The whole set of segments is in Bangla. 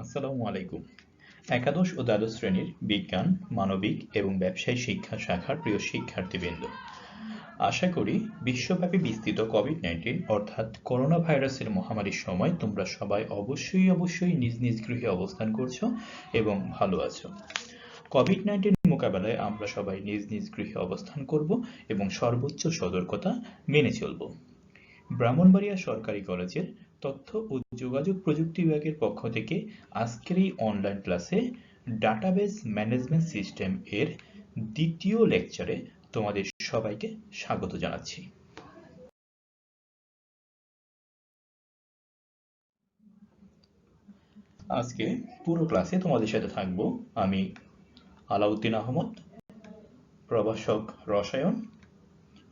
আসসালামু আলাইকুম। একাদশ ও দ্বাদশ শ্রেণীর বিজ্ঞান, মানবিক এবং ব্যবসায় শিক্ষা শাখার প্রিয় শিক্ষার্থীবৃন্দ, আশা করি বিশ্বব্যাপী বিস্তৃত কোভিড-19 অর্থাৎ করোনা ভাইরাসের মহামারীর সময় তোমরা সবাই অবশ্যই নিজ নিজ গৃহে অবস্থান করছো এবং ভালো আছো। কোভিড-19 মোকাবেলায় আমরা সবাই নিজ নিজ গৃহে অবস্থান করব এবং সর্বোচ্চ সতর্কতা মেনে চলব। ব্রাহ্মণবাড়িয়া সরকারি কলেজের তথ্য ও যোগাযোগ প্রযুক্তি বিভাগের পক্ষ থেকে আজকের এই অনলাইন ক্লাসে ডাটাবেস ম্যানেজমেন্ট সিস্টেম এর দ্বিতীয় লেকচারে তোমাদের সবাইকে স্বাগত জানাচ্ছি। আজকে পুরো ক্লাসে তোমাদের সাথে থাকব আমি আলাউদ্দিন আহমদ, প্রভাষক রসায়ন,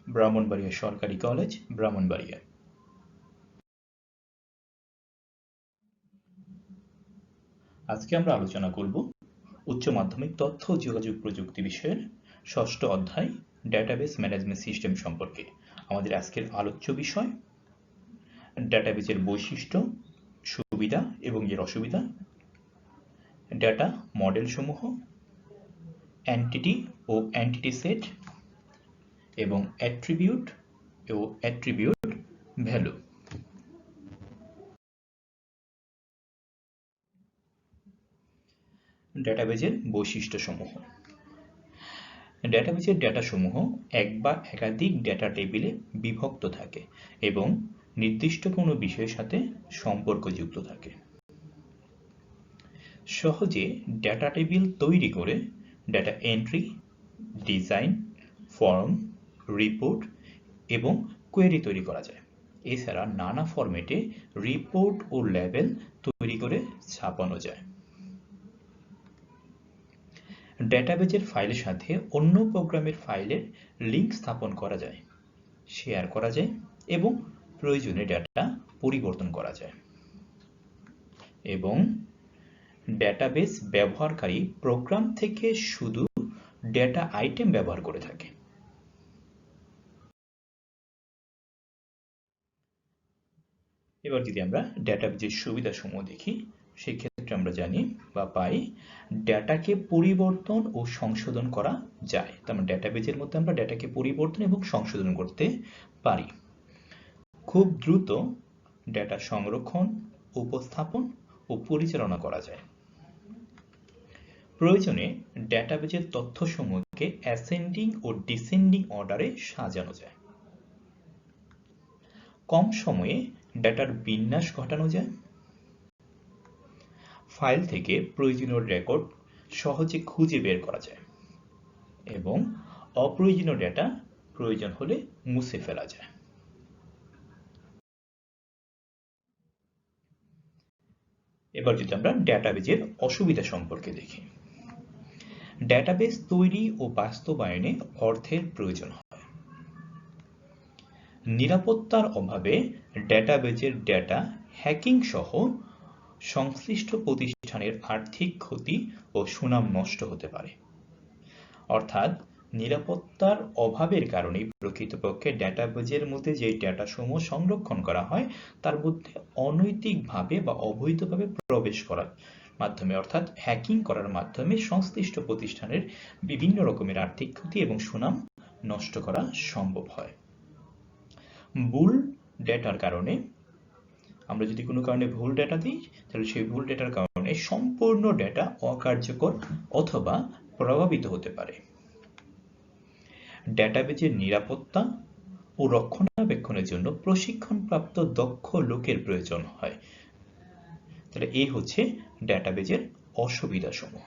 ব্রাহ্মণবাড়িয়া সরকারি কলেজ, ব্রাহ্মণবাড়িয়া। আজকে আমরা আলোচনা করব উচ্চ মাধ্যমিক তথ্য ও যোগাযোগ প্রযুক্তি বিষয়ের ষষ্ঠ অধ্যায় ডাটাবেস ম্যানেজমেন্ট সিস্টেম সম্পর্কে। আমাদের আজকের আলোচ্য বিষয় ডাটাবেসের বৈশিষ্ট্য, সুবিধা এবং এর অসুবিধা, ডাটা মডেল সমূহ, এন্টিটি ও এন্টিটি সেট এবং অ্যাট্রিবিউট ও অ্যাট্রিবিউট ভ্যালু। ডাটাবেজের বৈশিষ্ট্যসমূহ। ডাটাবেজের ডেটাসমূহ এক বা একাধিক ডেটা টেবিলে বিভক্ত থাকে এবং নির্দিষ্ট কোনো বিষয়ের সাথে সম্পর্কযুক্ত থাকে। সহজে ডেটা টেবিল তৈরি করে data entry, design, form, report এবং কোয়েরি তৈরি করা যায়। এছাড়া নানা ফরম্যাটে রিপোর্ট ও লেবেল তৈরি করে ছাপানো যায়। ডেটাবেজের ফাইলের সাথে অন্য প্রোগ্রামের ফাইলের লিঙ্ক স্থাপন করা যায়, শেয়ার করা যায় এবং প্রয়োজনে ডেটা পরিবর্তন করা যায়। এবং ডেটাবেস ব্যবহারকারী প্রোগ্রাম থেকে শুধু ডেটা আইটেম ব্যবহার করে থাকে। এবার যদি আমরা ডেটাবেজের সুবিধাসমূহ দেখি, সেক্ষেত্রে আমরা জানি বা পাই ডেটাকে পরিবর্তন ও সংশোধন করা যায়। তার মানে ডেটাবেজের মধ্যে আমরা ডেটাকে পরিবর্তন এবং সংশোধন করতে পারি। খুব দ্রুত ডেটা সংরক্ষণ, উপস্থাপন ও পরিচালনা করা যায়। প্রয়োজনে ডেটাবেজের তথ্যসমূহকে অ্যাসেন্ডিং ও ডিসেন্ডিং অর্ডারে সাজানো যায়। কম সময়ে ডেটার বিন্যাস ঘটানো যায়। ফাইল থেকে প্রয়োজনীয় রেকর্ড সহজে খুঁজে বের করা যায় এবং অপ্রয়োজনীয় ডেটা প্রয়োজন হলে মুছে ফেলা যায়। এবার যদি আমরা ডেটাবেজের অসুবিধা সম্পর্কে দেখি, ডেটাবেজ তৈরি ও বাস্তবায়নে অর্থের প্রয়োজন হয়। নিরাপত্তার অভাবে ডেটাবেজের ডেটা হ্যাকিং সহ সংশ্লিষ্ট প্রতিষ্ঠানের আর্থিক ক্ষতি ও সুনাম নষ্ট হতে পারে। অর্থাৎ নিরাপত্তার অভাবের কারণে প্রকৃতপক্ষে ডেটাবেজের মধ্যে যে ডেটাসমূহ সংরক্ষণ করা হয় তার মধ্যে অনৈতিকভাবে বা অবৈধভাবে প্রবেশ করার মাধ্যমে, অর্থাৎ হ্যাকিং করার মাধ্যমে সংশ্লিষ্ট প্রতিষ্ঠানের বিভিন্ন রকমের আর্থিক ক্ষতি এবং সুনাম নষ্ট করা সম্ভব হয়। ভুল ডেটার কারণে, আমরা যদি কোনো কারণে ভুল ডেটা দিই তাহলে সেই ভুল ডেটার কারণে সম্পূর্ণ ডেটা অকার্যকর অথবা প্রভাবিত হতে পারে। ডেটাবেজের নিরাপত্তা ও রক্ষণাবেক্ষণের জন্য প্রশিক্ষণপ্রাপ্ত দক্ষ লোকের প্রয়োজন হয়। তাহলে এই হচ্ছে ডেটাবেজের অসুবিধাসমূহ।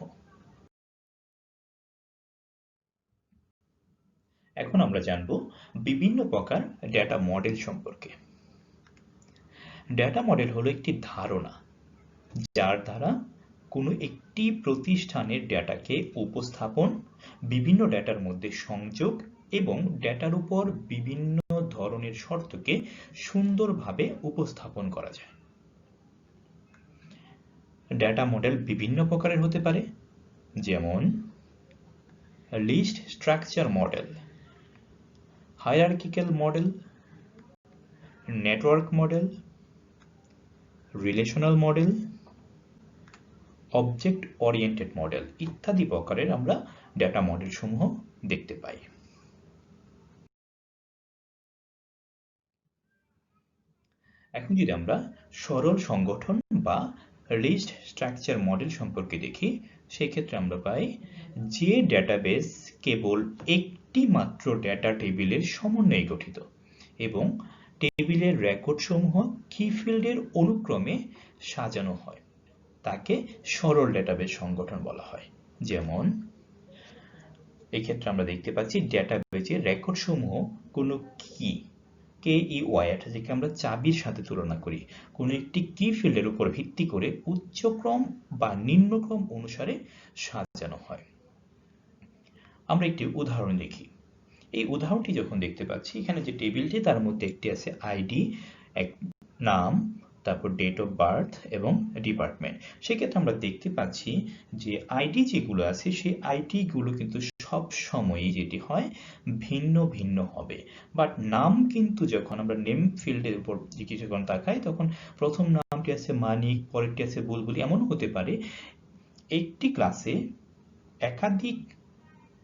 এখন আমরা জানব বিভিন্ন প্রকার ডেটা মডেল সম্পর্কে। ডেটা মডেল হলো একটি ধারণা যার দ্বারা কোনো একটি প্রতিষ্ঠানের ডেটাকে উপস্থাপন, বিভিন্ন ডেটার মধ্যে সংযোগ এবং ডেটার উপর বিভিন্ন ধরনের শর্তকে সুন্দরভাবে উপস্থাপন করা যায়। ডেটা মডেল বিভিন্ন প্রকারের হতে পারে, যেমন list structure model, hierarchical model, network model, relational model, object oriented model ইত্যাদি প্রকারের আমরা ডেটা মডেল সমূহ দেখতে পাই। এখন যদি আমরা সরল সংগঠন বা লিস্ট স্ট্রাকচার মডেল সম্পর্কে দেখি, সেই ক্ষেত্রে আমরা পাই যে ডেটাবেস কেবল একটি মাত্র ডেটা টেবিলের সমন্বয়ে গঠিত এবং টেবিলের রেকর্ড সমূহ কি ফিল্ডের অনুক্রমে সাজানো হয় তাকে সরল ডেটাবেস সংগঠন বলা হয়। যেমন এই ক্ষেত্রে আমরা দেখতে পাচ্ছি ডেটাবেসের রেকর্ড সমূহ কোনো কি KEY যেটাকে আমরা চাবির সাথে তুলনা করি, কোনো একটি কি ফিল্ডের উপর ভিত্তি করে উচ্চক্রম বা নিম্নক্রম অনুসারে সাজানো হয়। আমরা একটি উদাহরণ দেখি। এই উদাহরণটি যখন দেখতে পাচ্ছি, এখানে যে টেবিলটি তার মধ্যে একটি আছে আইডি, এক নাম, তারপর ডেট অফ বার্থ এবং ডিপার্টমেন্ট। সেক্ষেত্রে আমরা দেখতে পাচ্ছি যে আইডি যেগুলো আছে সেই আইডি গুলো কিন্তু সব সময়ই যেটি হয় ভিন্ন ভিন্ন হবে, বাট নাম কিন্তু যখন আমরা নেম ফিল্ডের উপর যখন তাকাই তখন প্রথম নামটি আছে মানিক, পরেরটি আছে বুলবুল। এমন হতে পারে একটি ক্লাসে একাধিক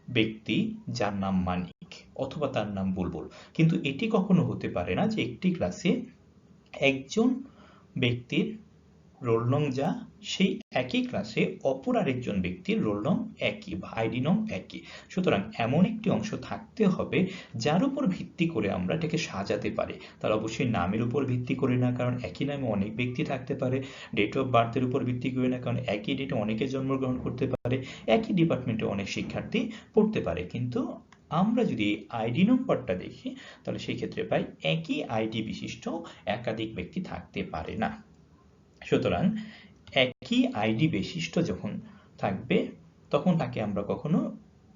ব্যক্তি যার নাম মানিক অথবা তার নাম বুলবুল, কিন্তু এটি কখনো হতে পারে না যে একটি ক্লাসে একজন ব্যক্তির রোল নং যা সেই একই ক্লাসে অপর আরেকজন ব্যক্তির রোল নং একই বা আইডি নং একই। সুতরাং এমন একটি অংশ থাকতে হবে যার উপর ভিত্তি করে আমরা এটাকে সাজাতে পারি। তার অবশ্যই নামের উপর ভিত্তি করে না, কারণ একই নামে অনেক ব্যক্তি থাকতে পারে। ডেট অফ বার্থের উপর ভিত্তি করে না, কারণ একই ডেটে অনেকে জন্মগ্রহণ করতে পারে, একই ডিপার্টমেন্টে অনেক শিক্ষার্থী পড়তে পারে। কিন্তু আমরা যদি আইডি নম্বরটা দেখি তাহলে সেই ক্ষেত্রে পাই একই আইডি বিশিষ্ট একাধিক ব্যক্তি থাকতে পারে না। সুতরাং একই আইডি বিশিষ্ট যখন থাকবে তখন তাকে আমরা কখনো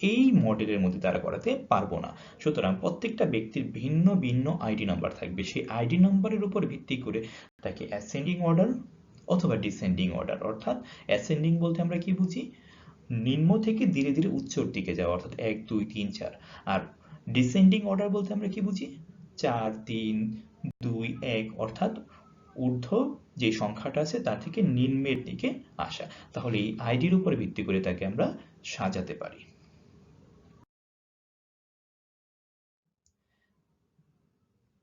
এই মডেলের মধ্যে দাঁড়া করাতে পারবো না। সুতরাং প্রত্যেকটা ব্যক্তির ভিন্ন ভিন্ন আইডি নাম্বার থাকবে। সেই আইডি নাম্বারের উপর ভিত্তি করে তাকে অ্যাসেন্ডিং অর্ডার অথবা ডিসেন্ডিং অর্ডার, অর্থাৎ অ্যাসেন্ডিং বলতে আমরা কি বুঝি, নিম্ন থেকে ধীরে ধীরে উচ্চর দিকে যাওয়া, অর্থাৎ 1 2 3 4। আর ডিসেন্ডিং অর্ডার বলতে আমরা কি বুঝি, 4 3 2 1, অর্থাৎ ঊর্ধ্ব যে সংখ্যাটা আছে তার থেকে নিম্নের দিকে আসা। তাহলে এই আইডির উপর ভিত্তি করে তাকে আমরা সাজাতে পারি।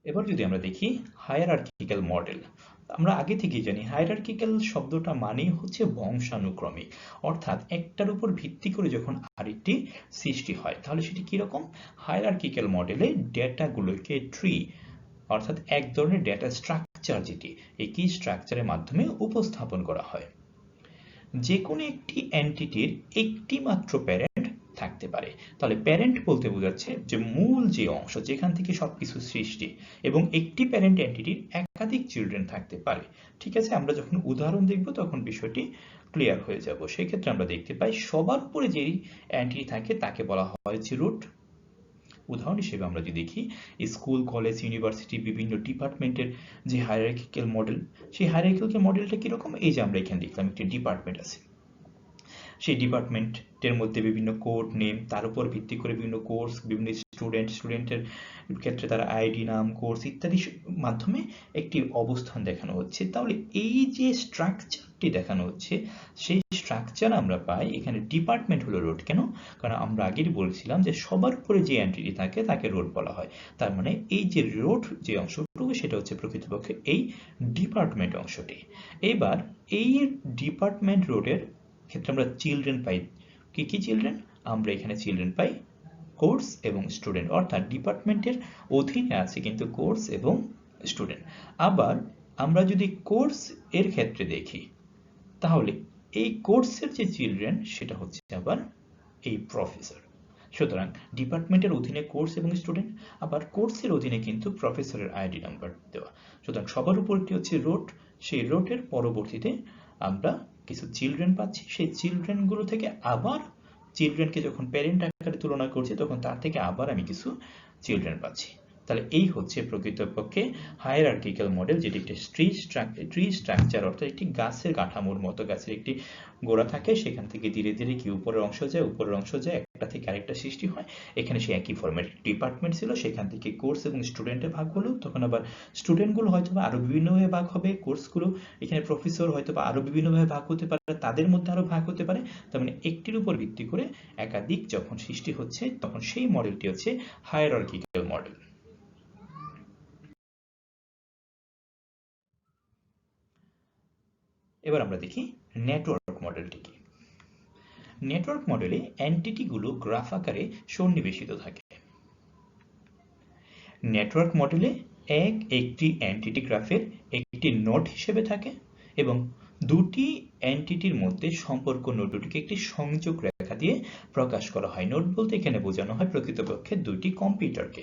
এবার যদি আমরা দেখি হায়ারার্কিক্যাল মডেল, আমরা আগে থেকেই জানি হায়ারার্কিক্যাল শব্দটা মানেই হচ্ছে বংশানুক্রমিক, অর্থাৎ একটার উপর ভিত্তি করে যখন আরেকটি সৃষ্টি হয় তাহলে সেটি কিরকম। হায়ারার্কিক্যাল মডেলে ডেটাগুলোকে ট্রি অর্থাৎ এক ধরনের ডেটা স্ট্রাকচার যেটি একই স্ট্রাকচারের মাধ্যমে উপস্থাপন করা হয়। যে কোনো একটি এন্টিটির একটি মাত্র প্যারেন্ট থাকতে পারে। তাহলে প্যারেন্ট বলতে বোঝাচ্ছে যে মূল যে অংশ যেখান থেকে সবকিছু সৃষ্টি, এবং একটি প্যারেন্ট এন্টিটির একাধিক চিলড্রেন থাকতে পারে। ঠিক আছে, আমরা যখন উদাহরণ দেখব তখন বিষয়টি ক্লিয়ার হয়ে যাব। সেক্ষেত্রে আমরা দেখতে পাই সবার উপরে যেই এন্টিটি থাকে তাকে বলা হয়েছে রুট। উদাহরণ হিসেবে আমরা যদি দেখি স্কুল, কলেজ, ইউনিভার্সিটি, বিভিন্ন ডিপার্টমেন্টের যে হায়ারার্কিক্যাল মডেল, সেই হায়ারার্কিক্যাল মডেলটা কিরকম, এই যে আমরা এখানে দেখলাম একটি ডিপার্টমেন্ট আছে, সেই ডিপার্টমেন্টের মধ্যে বিভিন্ন কোড নেম, তার উপর ভিত্তি করে বিভিন্ন কোর্স, বিভিন্ন স্টুডেন্টের ক্ষেত্রে তার আইডি, নাম, কোর্স ইত্যাদি মাধ্যমে একটি অবস্থান দেখানো হচ্ছে। তাহলে এই যে স্ট্রাকচারটি দেখানো হচ্ছে সেই স্ট্রাকচার আমরা পাই এখানে। ডিপার্টমেন্ট হলো রোড। কেন? কারণ আমরা আগেই বলছিলাম যে সবার উপরে যে এন্টিটি থাকে তাকে রোড বলা হয়। তার মানে এই যে রোড যে অংশটুকু সেটা হচ্ছে প্রকৃতপক্ষে এই ডিপার্টমেন্ট অংশটি। এবার এই ডিপার্টমেন্ট রোডের ক্ষেত্রে আমরা চিলড্রেন পাই। কি কি চিলড্রেন? আমরা এখানে চিলড্রেন পাই কোর্স এবং স্টুডেন্ট, অর্থাৎ ডিপার্টমেন্টের অধীনে আছে কিন্তু কোর্স এবং স্টুডেন্ট। আবার আমরা যদি কোর্স এর ক্ষেত্রে দেখি তাহলে এই কোর্সের যে চিলড্রেন সেটা হচ্ছে আবার এই প্রফেসর। সুতরাং ডিপার্টমেন্টের অধীনে কোর্স এবং স্টুডেন্ট, আবার কোর্সের অধীনে কিন্তু প্রফেসরের আইডি নাম্বার দেওয়া। সুতরাং সবার উপরটি হচ্ছে রোড, সেই রোডের পরবর্তীতে আমরা কিছু চিলড্রেন পাচ্ছি। সেই চিলড্রেনগুলো থেকে আবার চিলড্রেনকে যখন প্যারেন্ট আকারে তুলনা করছি তখন তার থেকে আবার আমি কিছু চিলড্রেন পাচ্ছি। তাহলে এই হচ্ছে প্রকৃতপক্ষে হায়ারার্কিক্যাল মডেল, যেটি একটি ট্রি স্ট্রাকচার, অর্থাৎ একটি গাছের কাঠামোর মতো। গাছের একটি গোড়া থাকে, সেখান থেকে ধীরে ধীরে কি উপরের অংশ যায়, একটা থেকে আরেকটা সৃষ্টি হয়। এখানে সে একই ফর্মের ডিপার্টমেন্ট ছিল, সেখান থেকে কোর্স এবং স্টুডেন্টে ভাগ হলো। তখন আবার স্টুডেন্টগুলো হয়তো আরো বিভিন্নভাবে ভাগ হবে, কোর্সগুলো এখানে প্রফেসর হয়তো আরো বিভিন্নভাবে ভাগ হতে পারে, তাদের মধ্যে আরো ভাগ হতে পারে। তার মানে একটির উপর ভিত্তি করে একাধিক যখন সৃষ্টি হচ্ছে, তখন সেই মডেলটি হচ্ছে হায়ারার্কিক্যাল মডেল। এবার আমরা দেখি নেটওয়ার্ক মডেলটি কি। নেটওয়ার্ক মডেলে এন্টিটিগুলো গ্রাফ আকারে সন্নিবেশিত থাকে। নেটওয়ার্ক মডেলে একটি এন্টিটি গ্রাফের একটি নোড হিসেবে থাকে এবং দুটি এন্টিটির মধ্যে সম্পর্ক নোড দুটিকে একটি সংযোগ রেখা দিয়ে প্রকাশ করা হয়। নোড বলতে এখানে বোঝানো হয় প্রকৃতপক্ষে দুটি কম্পিউটারকে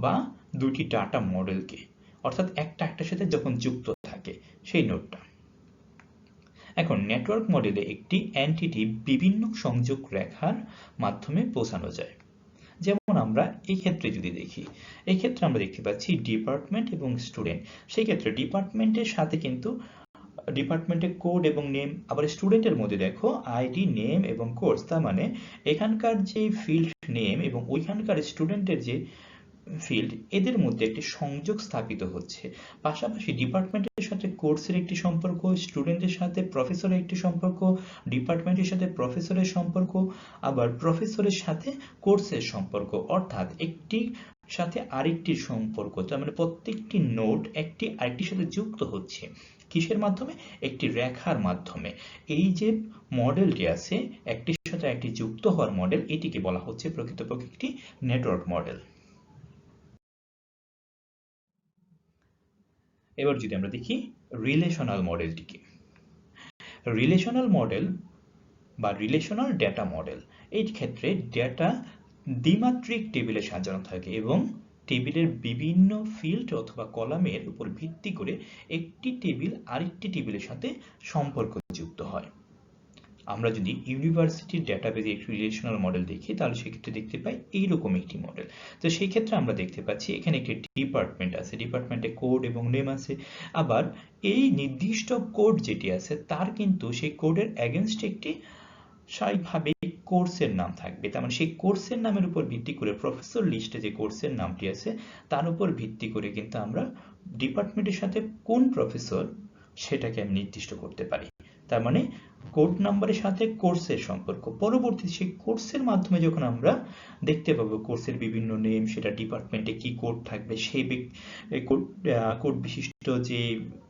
বা দুটি ডাটা মডেলকে, অর্থাৎ একটা একটার সাথে যখন যুক্ত থাকে সেই নোডটা। এখন নেটওয়ার্ক মডেলে একটি এন্টিটি বিভিন্ন সংযোগ রেখার মাধ্যমে বোঝানো যায়। যেমন আমরা এই ক্ষেত্রে যদি দেখি, এই ক্ষেত্রে আমরা দেখতে পাচ্ছি ডিপার্টমেন্ট এবং স্টুডেন্ট। সেই ক্ষেত্রে ডিপার্টমেন্টের সাথে কিন্তু ডিপার্টমেন্টের কোড এবং নেম, আবার স্টুডেন্টের মধ্যে দেখো আইডি, নেম এবং কোর্স। তার মানে এখানকার যে ফিল্ড নেম এবং ওইখানকার স্টুডেন্টের যে ফিল্ড, এদের মধ্যে একটি সংযোগ স্থাপিত হচ্ছে। পাশাপাশি ডিপার্টমেন্টের সাথে কোর্সের একটি সম্পর্ক, স্টুডেন্টের সাথে প্রফেসরের একটি সম্পর্ক, ডিপার্টমেন্টের সাথে প্রফেসরের সম্পর্ক, আবার প্রফেসরের সাথে কোর্সের সম্পর্ক, অর্থাৎ একটি সাথে আরেকটির সম্পর্ক। তার মানে প্রত্যেকটি নোড একটি আরেকটির সাথে যুক্ত হচ্ছে কিসের মাধ্যমে? একটি রেখার মাধ্যমে। এই যে মডেলটি আছে একটির সাথে একটি যুক্ত হওয়ার মডেল, এটিকে বলা হচ্ছে প্রকৃতপক্ষে একটি নেটওয়ার্ক মডেল। এবার যদি আমরা দেখি রিলেশনাল মডেলটি কি। রিলেশনাল মডেল বা রিলেশনাল ডেটা মডেল, এই ক্ষেত্রে ডেটা দ্বিমাত্রিক টেবিলে সাজানো থাকে এবং টেবিলের বিভিন্ন ফিল্ড অথবা কলামের উপর ভিত্তি করে একটি টেবিল আরেকটি টেবিলের সাথে সম্পর্কযুক্ত হয়। আমরা যদি ইউনিভার্সিটির ডেটাবেজে একটি রিলেশনাল মডেল দেখি, তাহলে সেক্ষেত্রে দেখতে পাই এইরকম একটি মডেল। তো সেই ক্ষেত্রে আমরা দেখতে পাচ্ছি এখানে একটি ডিপার্টমেন্ট আছে, ডিপার্টমেন্টে কোড এবং নেম আছে। আবার এই নির্দিষ্ট কোড যেটি আছে তার কিন্তু সেই কোডের এগেনস্টে একটি স্বাভাবিকভাবে কোর্সের নাম থাকবে। তার মানে সেই কোর্সের নামের উপর ভিত্তি করে প্রফেসর লিস্টে যে কোর্সের নামটি আছে তার উপর ভিত্তি করে কিন্তু আমরা ডিপার্টমেন্টের সাথে কোন প্রফেসর সেটাকে আমি নির্দিষ্ট করতে পারি। তার মানে কোড নাম্বারের সাথে কোর্সের সম্পর্ক। পরবর্তীতে সেই কোর্সের মাধ্যমে যখন আমরা দেখতে পাবো কোর্সের বিভিন্ন নেম, সেটা ডিপার্টমেন্টে কি কোড থাকবে, সেই কোড বিশিষ্ট যে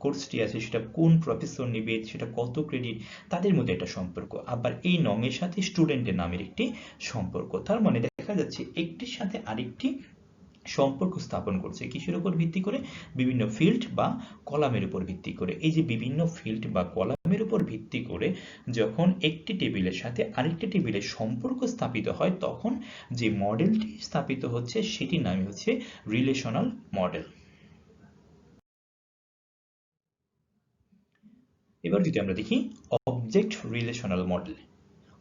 কোর্সটি আছে সেটা কোন প্রফেসর নেবে, সেটা কত ক্রেডিট, তাদের মধ্যে একটা সম্পর্ক। আবার এই নমের সাথে স্টুডেন্টের নামের একটি সম্পর্ক। তার মানে দেখা যাচ্ছে একটির সাথে আরেকটি সম্পর্ক স্থাপন করছে কিসের উপর ভিত্তি করে? বিভিন্ন ফিল্ড বা কলামের উপর ভিত্তি করে। এই যে বিভিন্ন ফিল্ড বা কলামের উপর ভিত্তি করে যখন একটি টেবিলের সাথে আরেকটি টেবিলের সম্পর্ক স্থাপিত হয়, তখন যে মডেলটি স্থাপিত হচ্ছে সেটির নাম হচ্ছে রিলেশনাল মডেল। এবার যদি আমরা দেখি object relational model.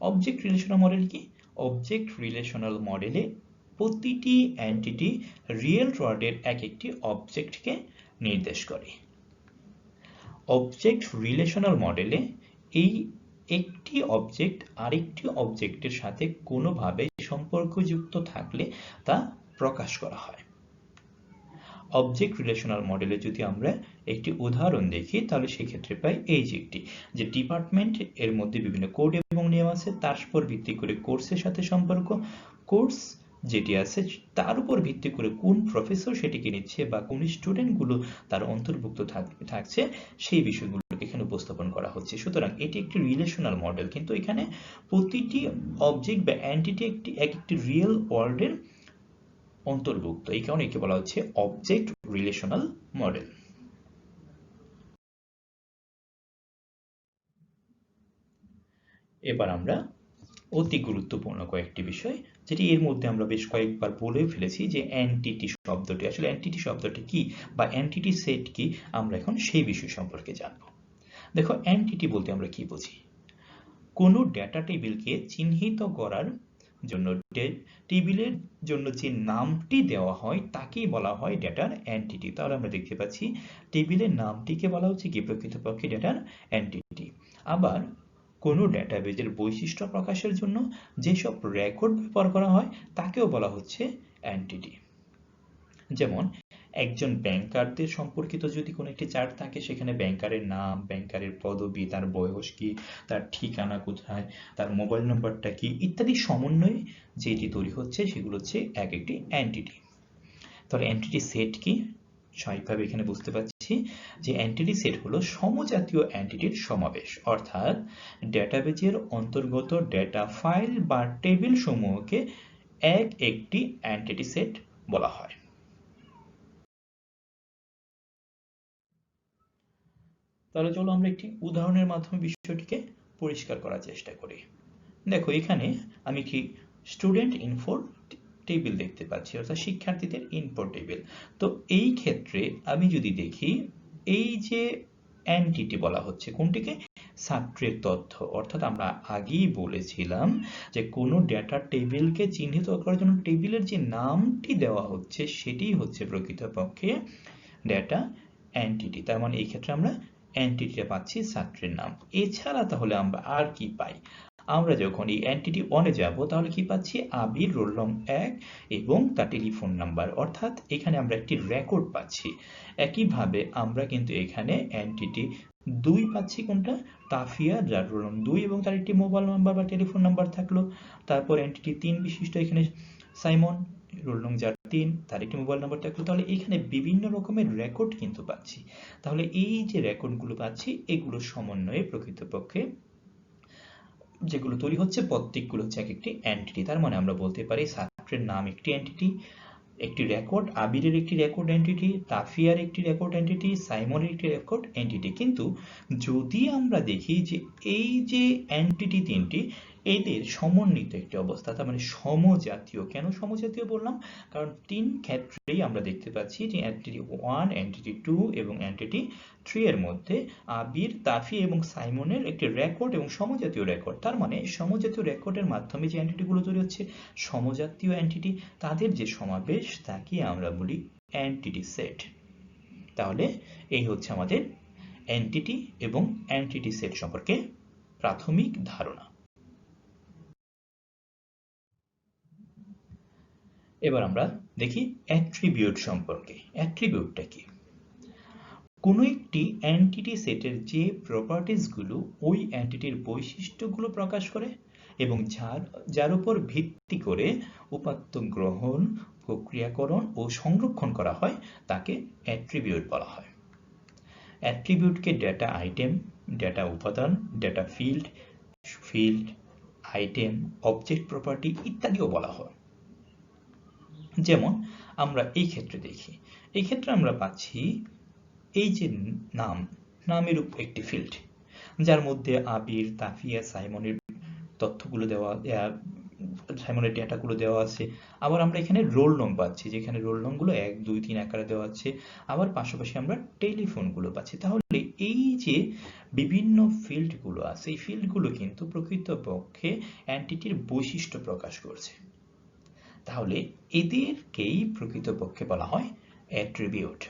Object relational model কি? অবজেক্ট রিলেশনাল মডেলে প্রতিটি এন্টিটি রিয়েল ওয়ার্ল্ডের এক একটি অবজেক্টকে নির্দেশ করে। অবজেক্ট রিলেশনাল মডেলে এই একটি অবজেক্ট আরেকটি অবজেক্টের সাথে কোনোভাবে সম্পর্কযুক্ত থাকলে তা প্রকাশ করা হয়। অবজেক্ট রিলেশনাল মডেলে যদি আমরা একটি উদাহরণ দেখি, তাহলে সেক্ষেত্রে পাই এই যে একটি যে ডিপার্টমেন্ট, এর মধ্যে বিভিন্ন কোড এবং নিয়ম আছে, তার উপর ভিত্তি করে কোর্সের সাথে সম্পর্ক, কোর্স যেটি আছে তার উপর ভিত্তি করে কোন প্রফেসর সেটিকে নিচ্ছে বা কোন স্টুডেন্টগুলো তার অন্তর্ভুক্ত থাকছে, সেই বিষয়গুলো এখানে উপস্থাপন করা হচ্ছে। সুতরাং এটি একটি রিলেশনাল মডেল, কিন্তু এখানে প্রতিটি অবজেক্ট বা এন্টিটি একটি রিয়েল ওয়ার্ল্ডের অন্তর্ভুক্ত। এই কারণে একে বলা হচ্ছে অবজেক্ট রিলেশনাল মডেল। এবার আমরা অতি গুরুত্বপূর্ণ কয়েকটি বিষয়, যেটি এর মধ্যে আমরা বেশ কয়েকবার বলে ফেলেছি, যে এন্টিটি শব্দটি আসলে এন্টিটি শব্দটি কি বা এন্টিটি সেট কি, আমরা এখন সেই বিষয় সম্পর্কে জানব। দেখো, এন্টিটি বলতে আমরা কি বুঝি? কোনো ডেটা টেবিলকে চিহ্নিত করার জন্য টেবিলের জন্য যে নামটি দেওয়া হয় তাকেই বলা হয় ডেটার এন্টিটি। তাহলে আমরা দেখতে পাচ্ছি টেবিলের নামটিকে বলা হচ্ছে কি প্রকৃতপক্ষে ডেটার এন্টিটি। আবার কোনো ডেটাবেজের বৈশিষ্ট্য প্রকাশের জন্য যেসব রেকর্ড ব্যবহার করা হয় তাকেও বলা হচ্ছে এন্টিটি। যেমন একজন ব্যাংকারদের সম্পর্কিত যদি কোনো একটি চার্ট থাকে, সেখানে ব্যাংকারের নাম, ব্যাংকারের পদবি, তার বয়স কি, তার ঠিকানা কোথায়, তার মোবাইল নম্বরটা কি ইত্যাদি সমন্বয়ে যেটি তৈরি হচ্ছে সেগুলো হচ্ছে এক একটি এন্টিটি। তাহলে এন্টিটি সেট কি? স্বাভাবিকভাবে এখানে বুঝতে পারছি যে এন্টিটি সেট হলো সমজাতীয় এন্টিটির সমাবেশ, অর্থাৎ ডেটাবেজের অন্তর্গত ডেটা ফাইল বা টেবিল সমূহকে এক একটি এন্টিটি সেট বলা হয়। তাহলে চলো আমরা একটি উদাহরণের মাধ্যমে বিষয়টিকে পরিষ্কার করার চেষ্টা করি। দেখো এখানে আমি কি স্টুডেন্ট ইনফো টেবিল দেখতে পাচ্ছি, অর্থাৎ শিক্ষার্থীদের ইনফো টেবিল। তো এই ক্ষেত্রে আমি যদি দেখি এই যে এন্টিটি বলা হচ্ছে কোনটিকে? ছাত্রের তথ্য। অর্থাৎ আমরা আগেই বলেছিলাম যে কোনো ডেটা টেবিলকে চিহ্নিত করার জন্য টেবিলের যে নামটি দেওয়া হচ্ছে সেটি হচ্ছে প্রকৃতপক্ষে ডেটা এন্টিটি। তার মানে এই ক্ষেত্রে আমরা এন্টিটিটা পাচ্ছি ছাত্রের নাম। এছাড়া তাহলে আমরা আর কি পাই? আমরা যখন এই এন্টিটি ওয়ানে যাব তাহলে কি পাচ্ছি? আবির, রোল নং 1 এবং তার টেলিফোন নাম্বার, অর্থাৎ এখানে আমরা একটি রেকর্ড পাচ্ছি। একইভাবে আমরা কিন্তু এখানে এন্টিটি 2 পাচ্ছি, কোনটা? তাফিয়া, যার রোল নং 2 এবং তার একটি মোবাইল নাম্বার বা টেলিফোন নাম্বার থাকলো। তারপর এন্টিটি 3 বিশিষ্ট এখানে সাইমন, রোল নং যার 3, তার একটি মোবাইল নাম্বার থাকলো। তাহলে এখানে বিভিন্ন রকমের রেকর্ড কিন্তু পাচ্ছি। তাহলে এই যে রেকর্ডগুলো পাচ্ছি এগুলো সমন্বয়ে প্রকৃতপক্ষে যেগুলো তৈরি হচ্ছে প্রত্যেকগুলো হচ্ছে এক একটি এন্টিটি। তার মানে আমরা বলতে পারি ছাত্রের নাম একটি এন্টিটি, একটি রেকর্ড, আবিরের একটি রেকর্ড এন্টিটি, তাফিয়ার একটি রেকর্ড এন্টিটি, সাইমনের একটি রেকর্ড এন্টিটি। কিন্তু যদি আমরা দেখি যে এই যে এন্টিটি তিনটি এদের সমন্বিত একটি অবস্থা, তার মানে সমজাতীয়। কেন সমজাতীয় বললাম? কারণ 3 ক্ষেত্রেই আমরা দেখতে পাচ্ছি যে এন্টিটি 1, এন্টিটি 2 এবং এন্টিটি 3 এর মধ্যে আবির, তাফি এবং সাইমনের একটি রেকর্ড এবং সমজাতীয় রেকর্ড। তার মানে সমজাতীয় রেকর্ডের মাধ্যমে যে এন্টিটিগুলো তৈরি হচ্ছে সমজাতীয় এন্টিটি, তাদের যে সমাবেশ তাকে আমরা বলি এন্টিটি সেট। তাহলে এই হচ্ছে আমাদের এন্টিটি এবং এন্টিটি সেট সম্পর্কে প্রাথমিক ধারণা। এবার আমরা দেখি অ্যাট্রিবিউট সম্পর্কে। অ্যাট্রিবিউটটা কি? কোনো একটি এন্টিটি সেটের যে প্রপার্টিজগুলো ওই এন্টিটির বৈশিষ্ট্যগুলো প্রকাশ করে এবং যার উপর ভিত্তি করে উপাত্ত গ্রহণ, প্রক্রিয়াকরণ ও সংরক্ষণ করা হয় তাকে অ্যাট্রিবিউট বলা হয়। অ্যাট্রিবিউটকে ডেটা আইটেম, ডেটা উপাদান, data field, item, object property ইত্যাদিও বলা হয়। যেমন আমরা এই ক্ষেত্রে দেখি, এই ক্ষেত্রে আমরা পাচ্ছি এই যে নামের একটি ফিল্ড, যার মধ্যে আবির, তাফিয়া, সাইমনের তথ্যগুলো দেওয়া, সাইমনের ডেটাগুলো দেওয়া আছে। আবার আমরা এখানে রোল নং পাচ্ছি, যেখানে রোল নংগুলো 1, 2, 3 আকারে দেওয়া আছে। আবার পাশাপাশি আমরা টেলিফোনগুলো পাচ্ছি। তাহলে এই যে বিভিন্ন ফিল্ডগুলো আছে, এই ফিল্ডগুলো কিন্তু প্রকৃতপক্ষে এন্টিটির বৈশিষ্ট্য প্রকাশ করছে। তাহলে এদেরকেই প্রকৃতপক্ষে বলা হয় অ্যাট্রিবিউট।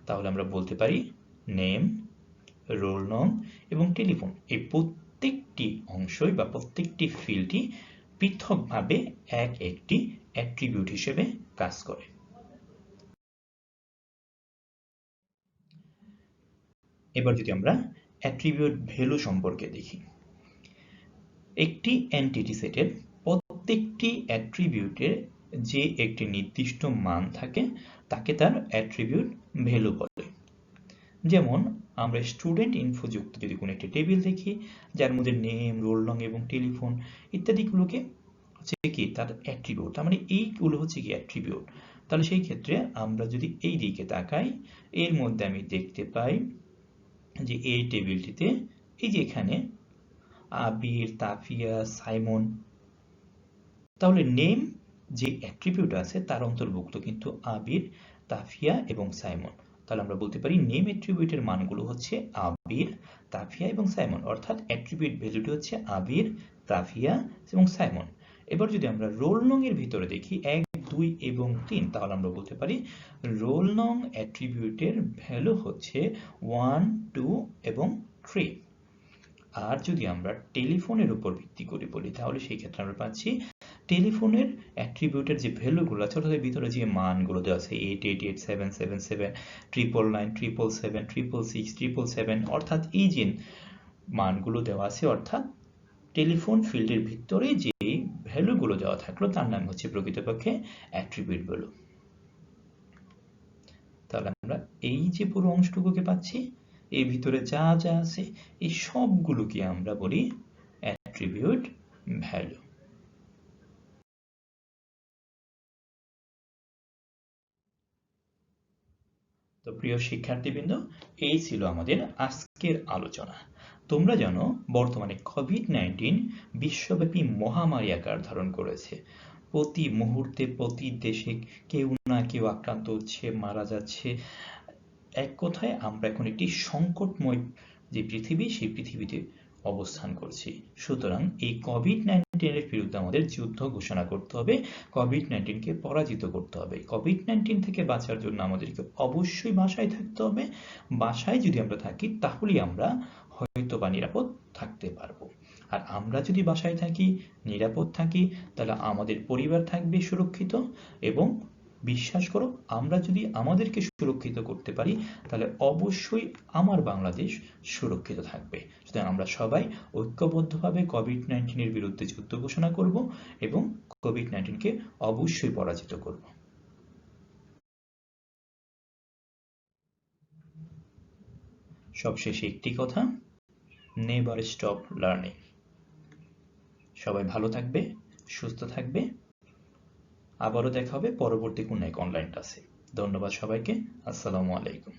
তাহলে আমরা বলতে পারি নেম, রোল নং এবং টেলিফোন, এই প্রত্যেকটি অংশই বা প্রত্যেকটি ফিল্ডই পৃথকভাবে এক একটি অ্যাট্রিবিউট হিসেবে কাজ করে। এবার যদি আমরা অ্যাট্রিবিউট ভ্যালু সম্পর্কে দেখি, একটি এন্টিটি সেটের প্রত্যেকটি অ্যাট্রিবিউটের যে একটি নির্দিষ্ট মান থাকে তাকে তার অ্যাট্রিবিউট ভ্যালু বলে। যেমন আমরা স্টুডেন্ট ইনফো যুক্ত যদি কোনো একটি টেবিল দেখি, যার মধ্যে নেম, রোল নং এবং টেলিফোন ইত্যাদিগুলোকে হচ্ছে কি তার অ্যাট্রিবিউট। তার মানে এইগুলো হচ্ছে কি অ্যাট্রিবিউট। তাহলে সেই ক্ষেত্রে আমরা যদি এই দিকে তাকাই, এর মধ্যে আমি দেখতে পাই যে এই টেবিলটিতে এই যে এখানে আবির, তাফিয়া, সাইমন, তাহলে নেম যে অ্যাট্রিবিউট আছে তার অন্তর্ভুক্ত কিন্তু আবির, তাফিয়া এবং সাইমন। তাহলে আমরা বলতে পারি নেম অ্যাট্রিবিউটের মানগুলো হচ্ছে আবির, তাফিয়া এবং সাইমন, অর্থাৎ অ্যাট্রিবিউট ভ্যালুটি হচ্ছে আবির, তাফিয়া এবং সাইমন। এবার যদি আমরা রোল নং এর ভিতরে দেখি 1, 2 এবং 3, তাহলে আমরা বলতে পারি রোল নং অ্যাট্রিবিউটের ভ্যালু হচ্ছে 1, 2 এবং 3। আর যদি আমরা টেলিফোনের উপর ভিত্তি করে বলি তাহলে সেই ক্ষেত্রে আমরা পাচ্ছি টেলিফোনের অ্যাট্রিবিউটের যে ভ্যালুগুলো আছে অর্থাৎ ভিতরে যে মানগুলো দেওয়া আছে 888777, 999, 777, 666, 777, অর্থাৎ এই যে মানগুলো দেওয়া আছে অর্থাৎ টেলিফোন ফিল্ডের ভিতরে যে ভ্যালুগুলো দেওয়া থাকলো তার নাম হচ্ছে প্রকৃতপক্ষে অ্যাট্রিবিউট ভ্যালু। তাহলে আমরা এই যে পুরো অংশটুকুকে পাচ্ছি, এর ভিতরে যা যা আছে এই সবগুলোকে আমরা বলি অ্যাট্রিবিউট ভ্যালু। তো প্রিয় শিক্ষার্থীবৃন্দ, এই ছিল আমাদের আজকের আলোচনা। তোমরা জানো বর্তমানে কোভিড-19 বিশ্বব্যাপী মহামারী আকার ধারণ করেছে। প্রতি মুহূর্তে প্রতি দেশে কেউ না কেউ আক্রান্ত হচ্ছে, মারা যাচ্ছে। এক কথায় আমরা এখন একটি সংকটময় যে পৃথিবী, সেই পৃথিবীতে অবস্থান করছি। সুতরাং এই কোভিড-19 এর বিরুদ্ধে আমাদের যুদ্ধ ঘোষণা করতে হবে, কোভিড-19 কে পরাজিত করতে হবে। কোভিড-19 থেকে বাঁচার জন্য আমাদেরকে অবশ্যই বাসায় থাকতে হবে। বাসায় যদি আমরা থাকি তাহলেই আমরা হয়তো বা নিরাপদ থাকতে পারবো। আর আমরা যদি বাসায় থাকি, নিরাপদ থাকি, তাহলে আমাদের পরিবার থাকবে সুরক্ষিত। এবং বিশ্বাস করো, আমরা যদি আমাদেরকে সুরক্ষিত করতে পারি তাহলে অবশ্যই আমার বাংলাদেশ সুরক্ষিত থাকবে। সুতরাং আমরা সবাই ঐক্যবদ্ধভাবে কোভিড-19 এর বিরুদ্ধে যুদ্ধ ঘোষণা করব এবং কোভিড-19 কে অবশ্যই পরাজিত করব। সবশেষে একটি কথা, নেভার স্টপ লার্নিং। সবাই ভালো থাকবে, সুস্থ থাকবে। আবারও দেখা হবে পরবর্তী কোনো এক অনলাইন ক্লাসে। ধন্যবাদ সবাইকে। আসসালামু আলাইকুম।